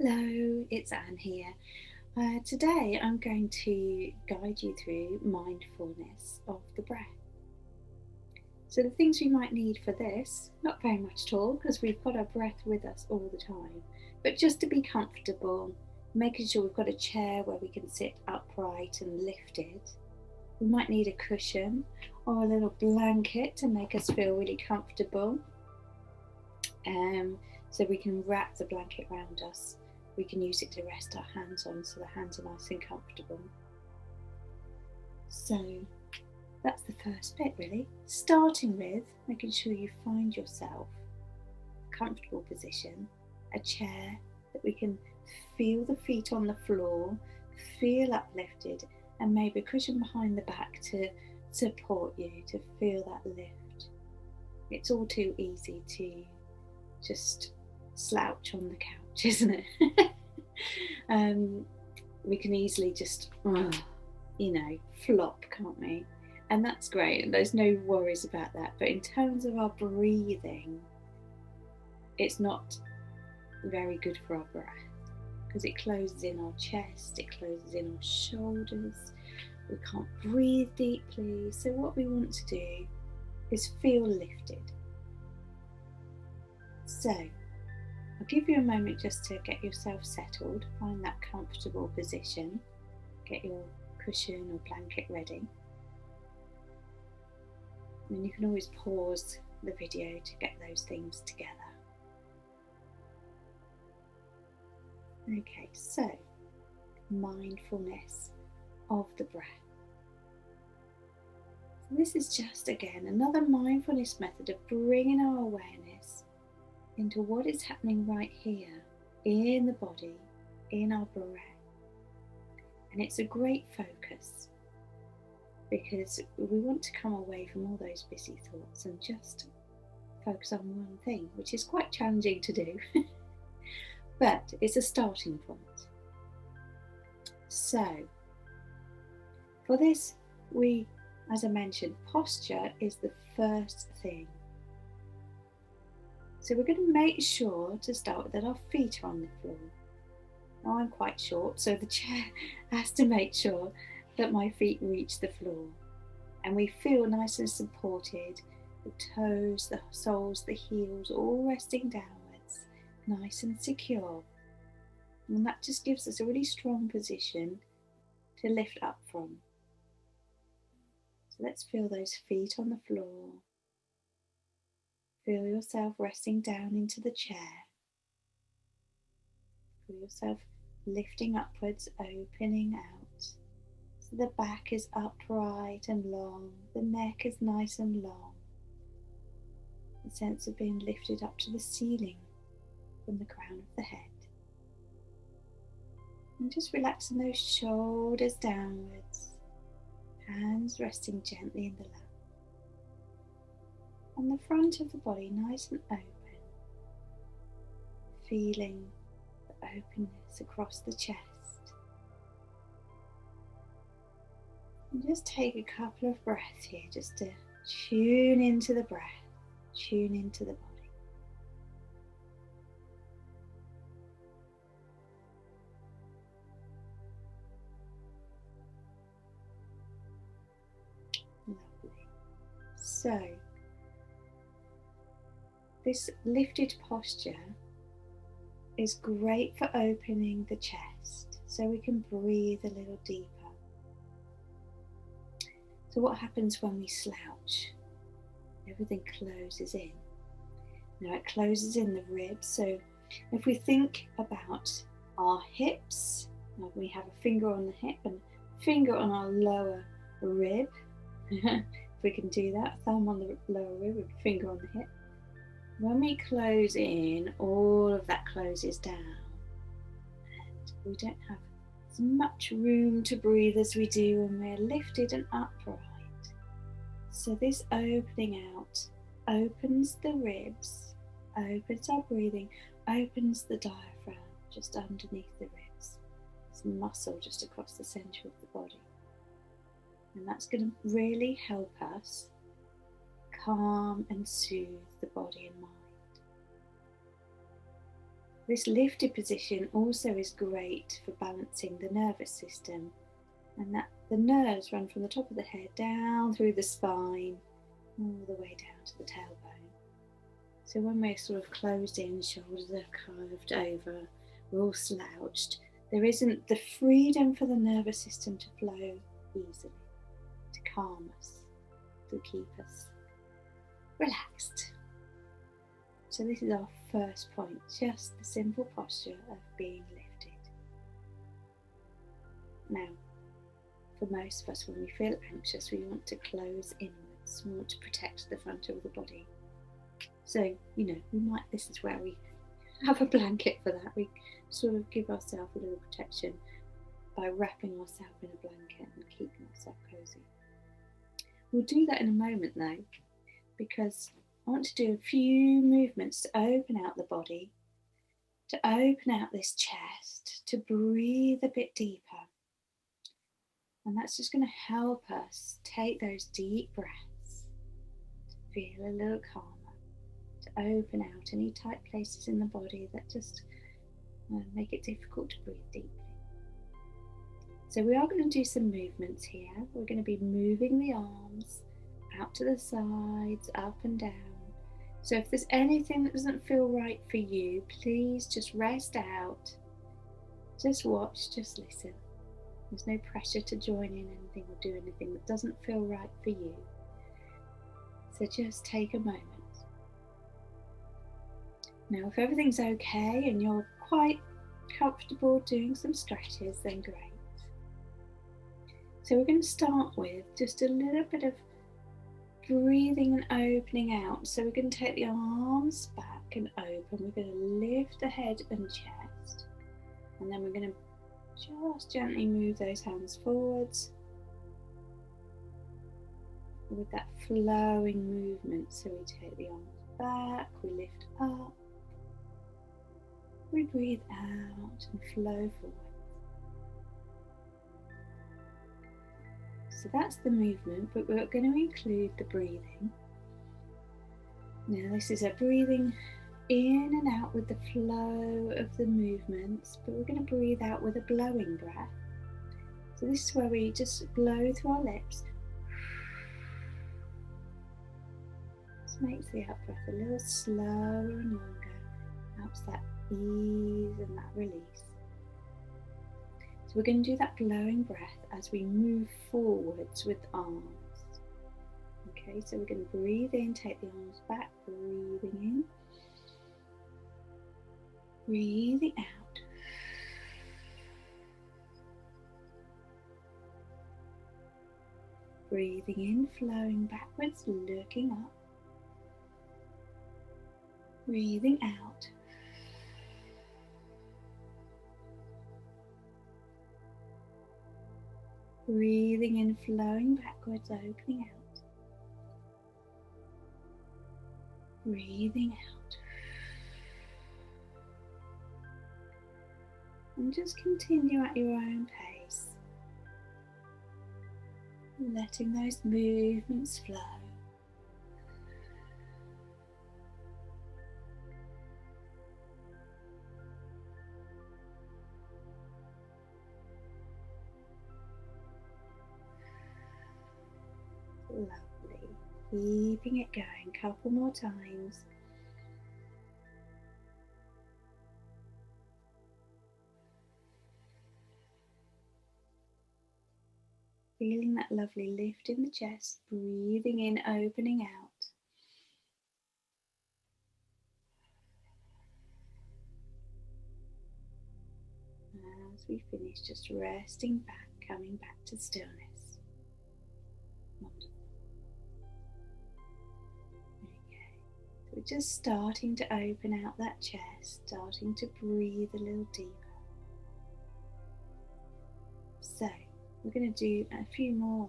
Hello, it's Anne here. Today I'm going to guide you through mindfulness of the breath. So, the things we might need for this, not very much at all because we've got our breath with us all the time, but just to be comfortable, making sure we've got a chair where we can sit upright and lifted. We might need a cushion or a little blanket to make us feel really comfortable. So we can wrap the blanket around us. We can use it to rest our hands on so the hands are nice and comfortable. So that's the first bit really. Starting with making sure you find yourself a comfortable position, a chair that we can feel the feet on the floor, feel uplifted, and maybe a cushion behind the back to support you, to feel that lift. It's all too easy to just slouch on the couch, isn't it? We can easily just, flop, can't we? And that's great, and there's no worries about that. But in terms of our breathing, it's not very good for our breath because it closes in our chest, it closes in our shoulders, we can't breathe deeply. So what we want to do is feel lifted. So I'll give you a moment just to get yourself settled, find that comfortable position, get your cushion or blanket ready. And you can always pause the video to get those things together. Okay, so mindfulness of the breath. So this is just again another mindfulness method of bringing our awareness into what is happening right here in the body, in our breath. And it's a great focus because we want to come away from all those busy thoughts and just focus on one thing, which is quite challenging to do, but it's a starting point. So for this, as I mentioned, posture is the first thing. So we're going to make sure to start with that our feet are on the floor. Now I'm quite short, so the chair has to make sure that my feet reach the floor. And we feel nice and supported, the toes, the soles, the heels, all resting downwards, nice and secure. And that just gives us a really strong position to lift up from. So let's feel those feet on the floor. Feel yourself resting down into the chair. Feel yourself lifting upwards, opening out. So the back is upright and long, the neck is nice and long. The sense of being lifted up to the ceiling from the crown of the head. And just relaxing those shoulders downwards, hands resting gently in the lap. And the front of the body nice and open, feeling the openness across the chest. And just take a couple of breaths here just to tune into the breath, tune into the body. Lovely. So, this lifted posture is great for opening the chest so we can breathe a little deeper. So what happens when we slouch? Everything closes in. Now it closes in the ribs, so if we think about our hips, like we have a finger on the hip and a finger on our lower rib, if we can do that, thumb on the lower rib and finger on the hip. When we close in, all of that closes down and we don't have as much room to breathe as we do when we're lifted and upright. So this opening out opens the ribs, opens our breathing, opens the diaphragm just underneath the ribs. This muscle just across the centre of the body. And that's going to really help us calm and soothe the body and mind. This lifted position also is great for balancing the nervous system, and that the nerves run from the top of the head down through the spine all the way down to the tailbone. So when we're sort of closed in, shoulders are curved over, we're all slouched, there isn't the freedom for the nervous system to flow easily, to calm us, to keep us relaxed. So this is our first point, just the simple posture of being lifted. Now, for most of us, when we feel anxious, we want to close inwards, we want to protect the front of the body. So, this is where we have a blanket for that. We sort of give ourselves a little protection by wrapping ourselves in a blanket and keeping ourselves cozy. We'll do that in a moment though, because I want to do a few movements to open out the body, to open out this chest, to breathe a bit deeper. And that's just going to help us take those deep breaths, feel a little calmer, to open out any tight places in the body that just make it difficult to breathe deeply. So we are going to do some movements here. We're going to be moving the arms out to the sides, up and down. So if there's anything that doesn't feel right for you, please just rest out, just watch, just listen. There's no pressure to join in anything or do anything that doesn't feel right for you. So just take a moment. Now if everything's okay and you're quite comfortable doing some stretches, then great. So we're going to start with just a little bit of breathing and opening out. So we're going to take the arms back and open. We're going to lift the head and chest. And then we're going to just gently move those hands forwards with that flowing movement. So we take the arms back, we lift up, we breathe out and flow forward. So that's the movement, but we're going to include the breathing. Now this is a breathing in and out with the flow of the movements, but we're going to breathe out with a blowing breath. So this is where we just blow through our lips. This makes the out breath a little slower and longer, helps that ease and that release. So we're going to do that blowing breath as we move forwards with the arms. Okay, so we're going to breathe in, take the arms back, breathing in, breathing out. Breathing in, flowing backwards, looking up. Breathing out. Breathing in, flowing backwards, opening out. Breathing out. And just continue at your own pace, letting those movements flow. Lovely. Keeping it going, couple more times. Feeling that lovely lift in the chest, breathing in, opening out. As we finish, just resting back, coming back to stillness. Wonderful. Okay, so we're just starting to open out that chest, starting to breathe a little deeper. So we're going to do a few more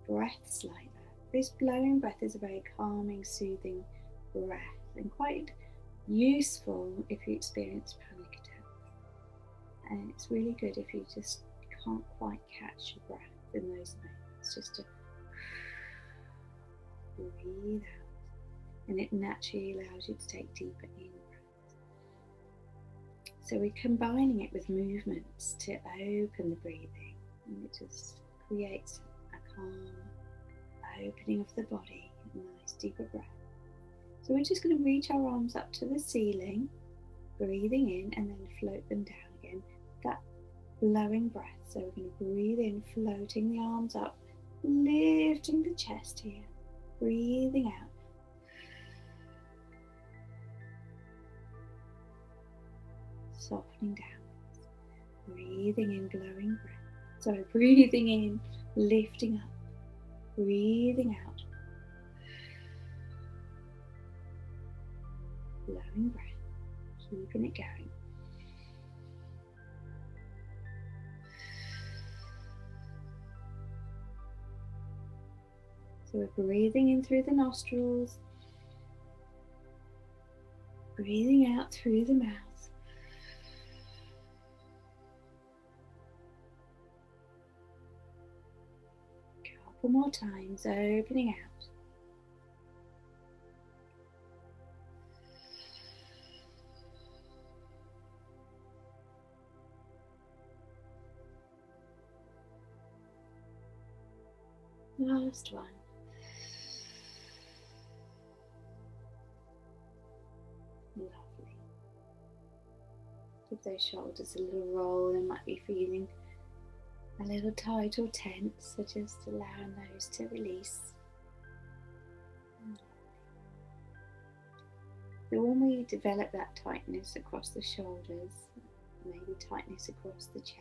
breaths like that. This blowing breath is a very calming, soothing breath and quite useful if you experience panic attacks. And it's really good if you just can't quite catch your breath in those moments, just to breathe out. And it naturally allows you to take deeper in breaths. So we're combining it with movements to open the breathing, and it just creates a calm opening of the body, a nice deeper breath. So we're just going to reach our arms up to the ceiling, breathing in and then float them down again. That flowing breath. So we're going to breathe in, floating the arms up, lifting the chest here, breathing out. Softening down, breathing in, blowing breath. So breathing in, lifting up, breathing out, blowing breath, keeping it going. So we're breathing in through the nostrils, breathing out through the mouth. Couple more times, opening out. Last one. Lovely. Give those shoulders a little roll. They might be feeling a little tight or tense, so just allowing those to release. So when we develop that tightness across the shoulders, maybe tightness across the chest,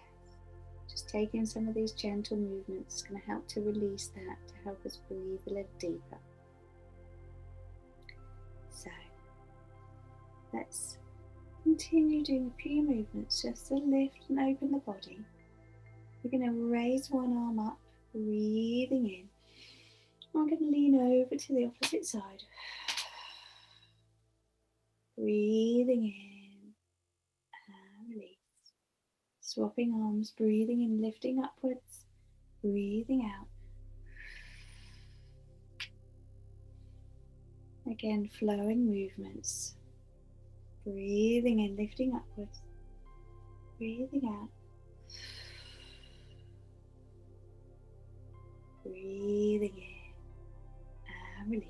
just taking some of these gentle movements is going to help to release that, to help us breathe a little deeper. So let's continue doing a few movements just to lift and open the body. We're going to raise one arm up, breathing in. I'm going to lean over to the opposite side. Breathing in and release. Swapping arms, breathing in, lifting upwards, breathing out. Again, flowing movements. Breathing in, lifting upwards, breathing out. Breathing in and release.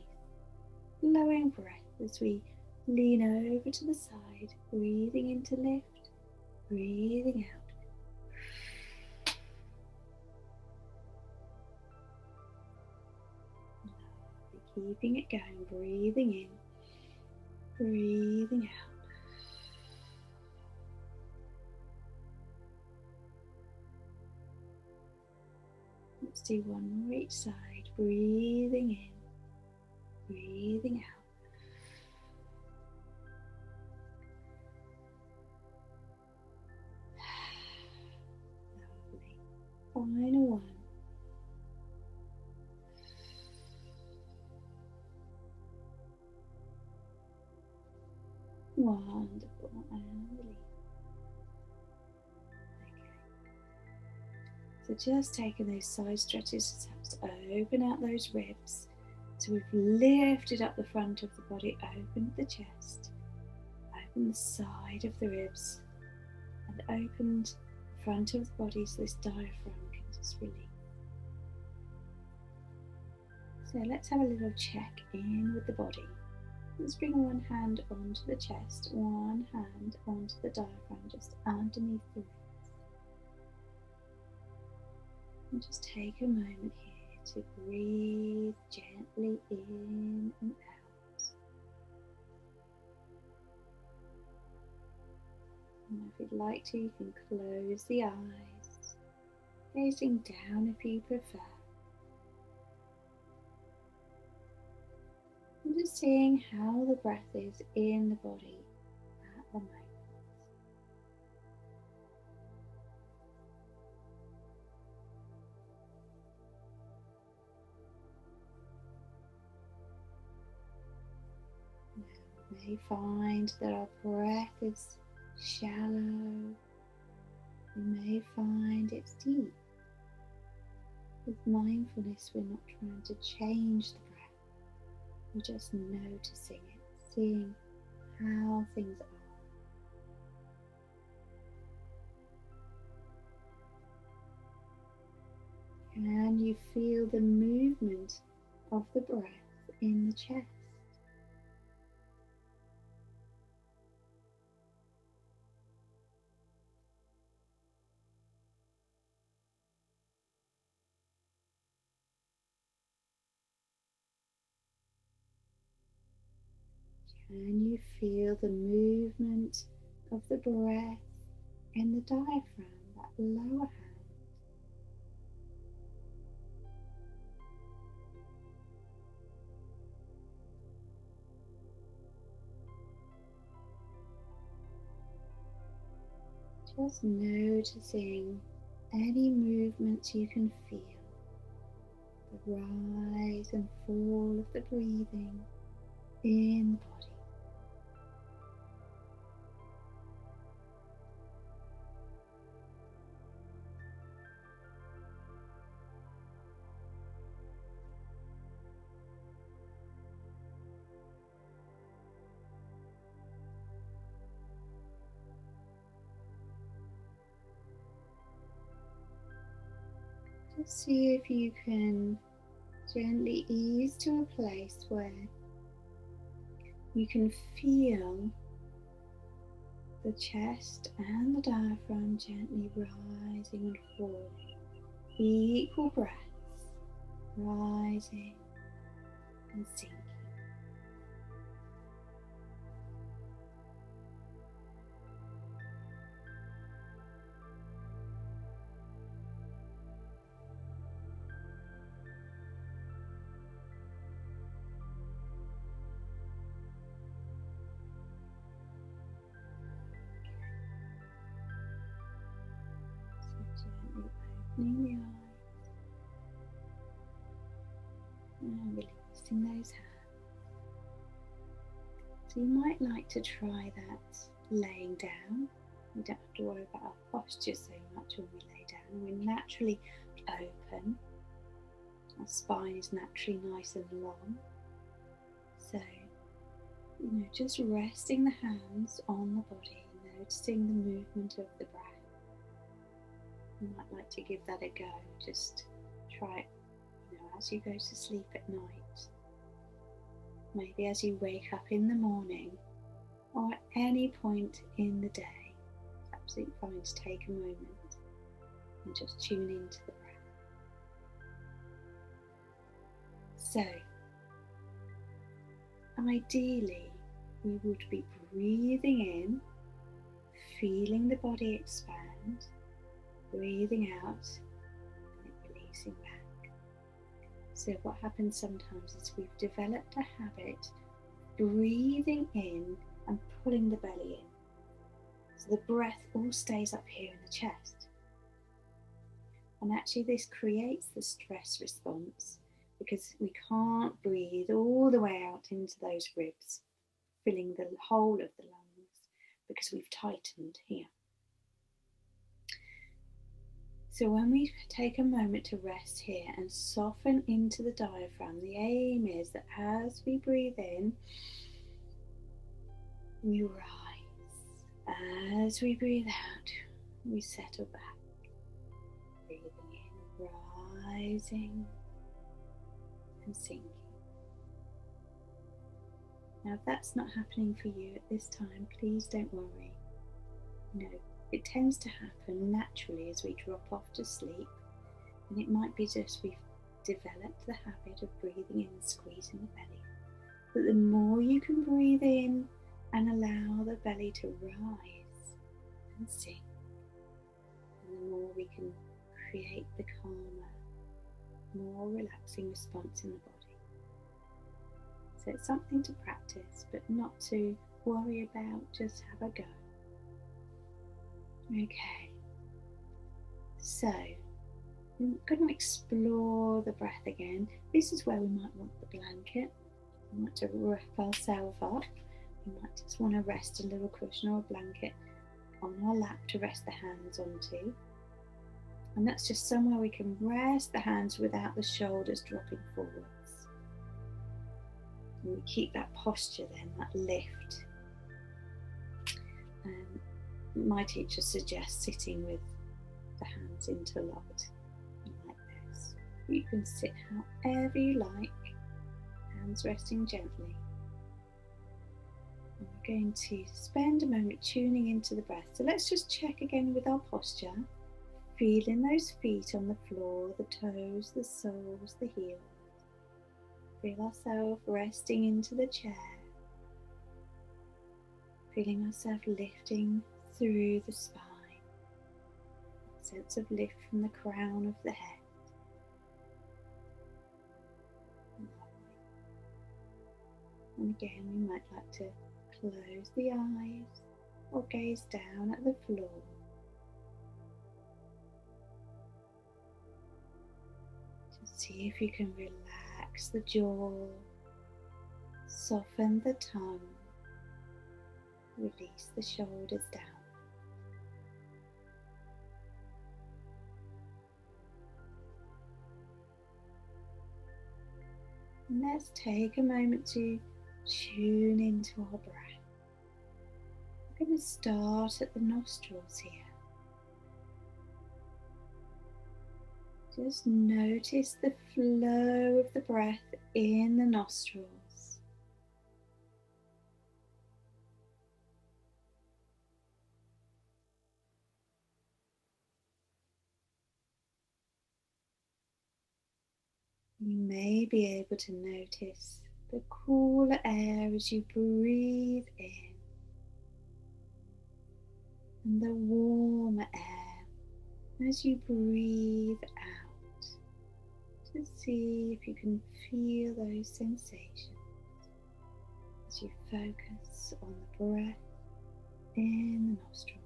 Blowing breath as we lean over to the side, breathing in to lift, breathing out. Keeping it going, breathing in, breathing out. Let's do one more each side, breathing in, breathing out. Lovely. Final one. Wonderful, and release. Okay. So just taking those side stretches, just helps to open out those ribs. So we've lifted up the front of the body, opened the chest, opened the side of the ribs, and opened the front of the body so this diaphragm can just release. So let's have a little check in with the body. Let's bring one hand onto the chest, one hand onto the diaphragm, just underneath the ribs. And just take a moment here to breathe gently in and out. And if you'd like to, you can close the eyes, gazing down if you prefer. And just seeing how the breath is in the body at the moment. Now we may find that our breath is shallow. We may find it's deep. With mindfulness, we're not trying to change the breath. We're just noticing it, seeing how things are. Can you feel the movement of the breath in the chest? Can you feel the movement of the breath in the diaphragm, that lower hand? Just noticing any movements you can feel, the rise and fall of the breathing in the body. Just see if you can gently ease to a place where you can feel the chest and the diaphragm gently rising and falling. Equal breaths, rising and sinking. Gently opening the eyes and releasing those hands. So you might like to try that laying down. We don't have to worry about our posture so much when we lay down. We're naturally open. Our spine is naturally nice and long. So, just resting the hands on the body, noticing the movement of the breath. You might like to give that a go. Just try it, as you go to sleep at night. Maybe as you wake up in the morning or at any point in the day. It's absolutely fine to take a moment and just tune into the breath. So, ideally, we would be breathing in, feeling the body expand, breathing out, and then releasing back. So what happens sometimes is we've developed a habit breathing in and pulling the belly in. So the breath all stays up here in the chest. And actually this creates the stress response because we can't breathe all the way out into those ribs, filling the whole of the lungs because we've tightened here. So when we take a moment to rest here and soften into the diaphragm, the aim is that as we breathe in, we rise. As we breathe out, we settle back. Breathing in, rising and sinking. Now if that's not happening for you at this time, please don't worry. It tends to happen naturally as we drop off to sleep, and it might be just we've developed the habit of breathing in and squeezing the belly. But the more you can breathe in and allow the belly to rise and sink, and the more we can create the calmer, more relaxing response in the body. So it's something to practice, but not to worry about, just have a go. Okay, so we're going to explore the breath again. This is where we might want the blanket. We might to wrap ourselves up. We might just want to rest a little cushion or a blanket on our lap to rest the hands onto. And that's just somewhere we can rest the hands without the shoulders dropping forwards. And we keep that posture then, that lift. My teacher suggests sitting with the hands interlocked like this. You can sit however you like, hands resting gently. And we're going to spend a moment tuning into the breath. So let's just check again with our posture. Feeling those feet on the floor, the toes, the soles, the heels. Feel ourselves resting into the chair. Feeling ourselves lifting through the spine. A sense of lift from the crown of the head. And again, we might like to close the eyes or gaze down at the floor. Just see if you can relax the jaw, soften the tongue, release the shoulders down. And let's take a moment to tune into our breath. We're going to start at the nostrils here. Just notice the flow of the breath in the nostrils. You may be able to notice the cooler air as you breathe in and the warmer air as you breathe out. To see if you can feel those sensations as you focus on the breath in the nostrils.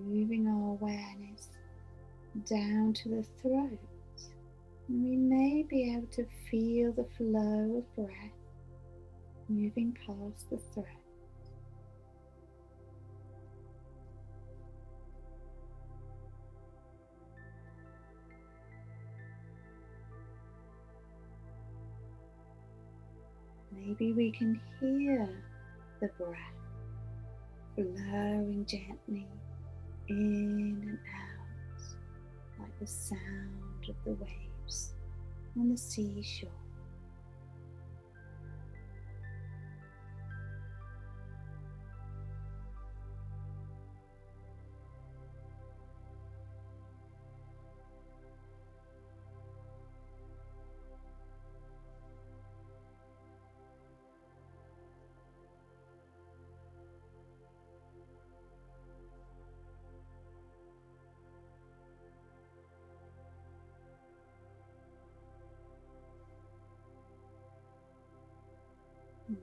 Moving our awareness down to the throat. And we may be able to feel the flow of breath moving past the throat. Maybe we can hear the breath flowing gently in and out, like the sound of the waves on the seashore.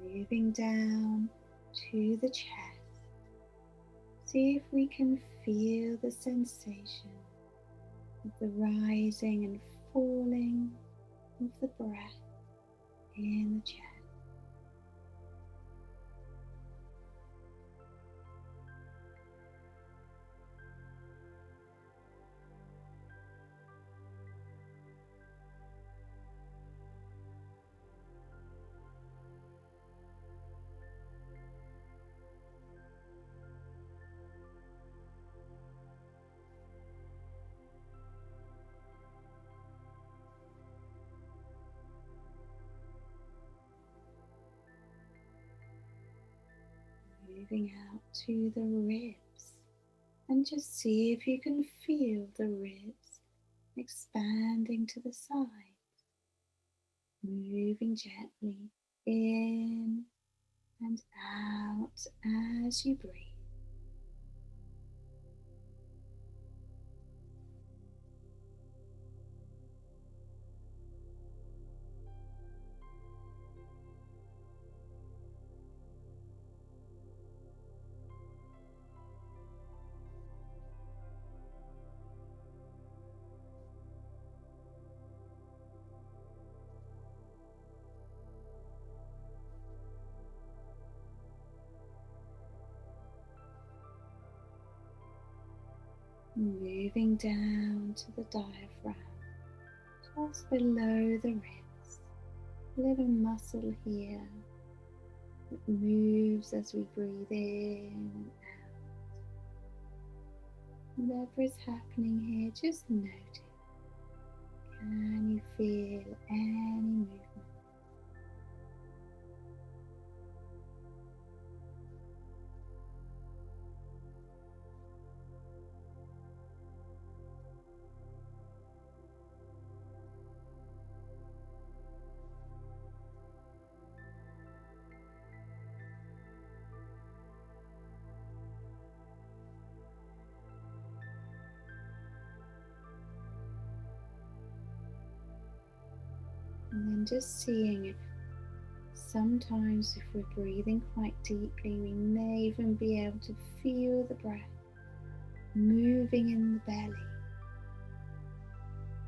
Moving down to the chest, see if we can feel the sensation of the rising and falling of the breath in the chest. Moving out to the ribs, and just see if you can feel the ribs expanding to the side, moving gently in and out as you breathe. moving down to the diaphragm, just below the ribs. A little muscle here that moves as we breathe in and out. Whatever is happening here, just notice. Can you feel any movement? And then just seeing if sometimes if we're breathing quite deeply, we may even be able to feel the breath moving in the belly.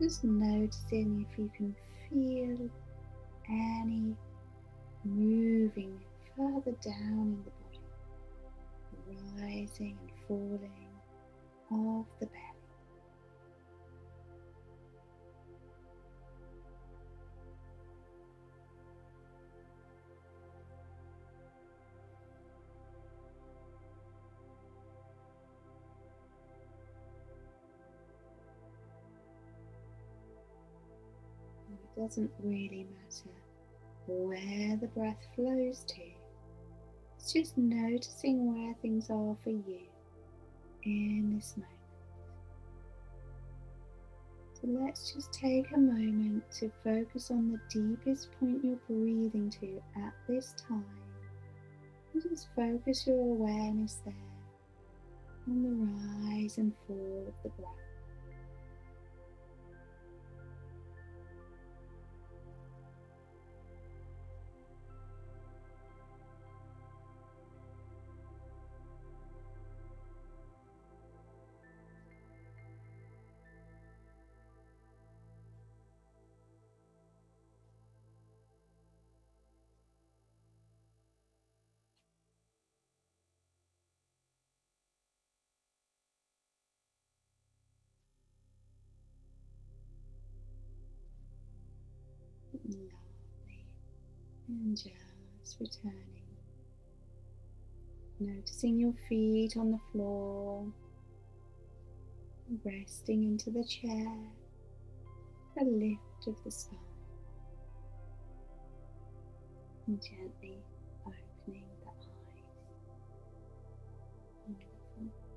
Just noticing if you can feel any moving further down in the body, rising and falling of the belly. It doesn't really matter where the breath flows to. It's just noticing where things are for you in this moment. So let's just take a moment to focus on the deepest point you're breathing to at this time. And just focus your awareness there on the rise and fall of the breath. Lovely. And just returning. Noticing your feet on the floor, resting into the chair, a lift of the spine, and gently opening the eyes.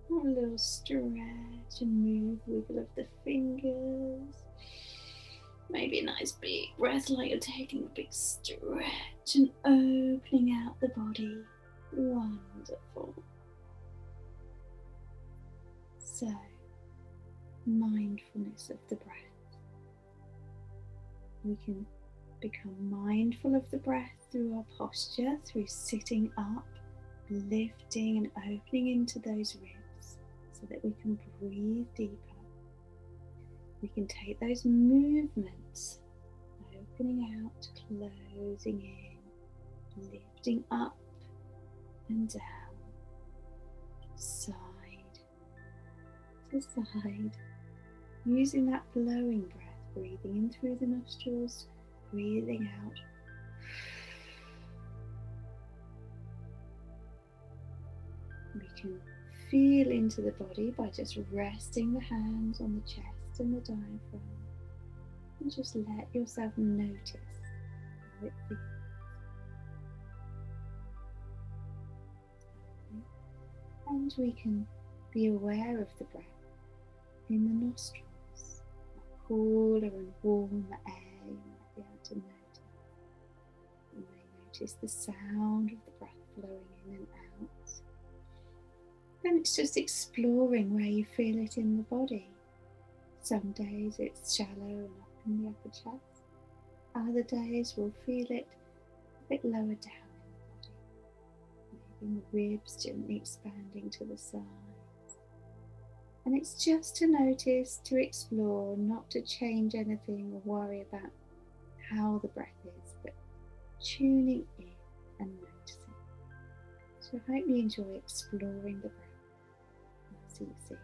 Wonderful. A little stretch and move, wiggle of the fingers. Maybe a nice big breath like you're taking a big stretch and opening out the body. Wonderful. So, mindfulness of the breath. We can become mindful of the breath through our posture, through sitting up, lifting and opening into those ribs so that we can breathe deeper. We can take those movements, opening out, closing in, lifting up and down, side to side, using that flowing breath, breathing in through the nostrils, breathing out. We can feel into the body by just resting the hands on the chest and the diaphragm, and just let yourself notice how it feels. And we can be aware of the breath in the nostrils, that cooler and warm air you might be able to notice. You may notice the sound of the breath flowing in and out. Then it's just exploring where you feel it in the body. Some days it's shallow and up in the upper chest. Other days we'll feel it a bit lower down in the body. Maybe in the ribs gently expanding to the sides. And it's just to notice, to explore, not to change anything or worry about how the breath is, but tuning in and noticing. So I hope you enjoy exploring the breath. See you soon.